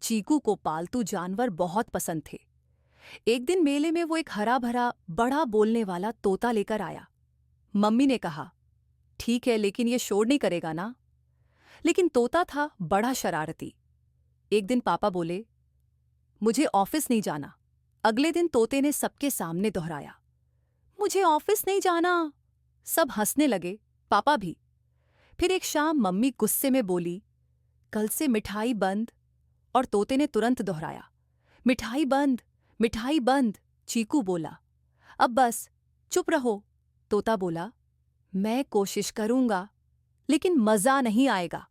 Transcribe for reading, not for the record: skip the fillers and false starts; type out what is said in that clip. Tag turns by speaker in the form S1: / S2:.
S1: चीकू को पालतू जानवर बहुत पसंद थे। एक दिन मेले में वो एक हरा भरा बड़ा बोलने वाला तोता लेकर आया। मम्मी ने कहा, ठीक है, लेकिन ये शोर नहीं करेगा ना। लेकिन तोता था बड़ा शरारती। एक दिन पापा बोले, मुझे ऑफिस नहीं जाना। अगले दिन तोते ने सबके सामने दोहराया, मुझे ऑफिस नहीं जाना। सब हंसने लगे, पापा भी। फिर एक शाम मम्मी गुस्से में बोली, कल से मिठाई बंद। और तोते ने तुरंत दोहराया, मिठाई बंद, मिठाई बंद। चीकू बोला, अब बस, चुप रहो। तोता बोला, मैं कोशिश करूंगा, लेकिन मजा नहीं आएगा।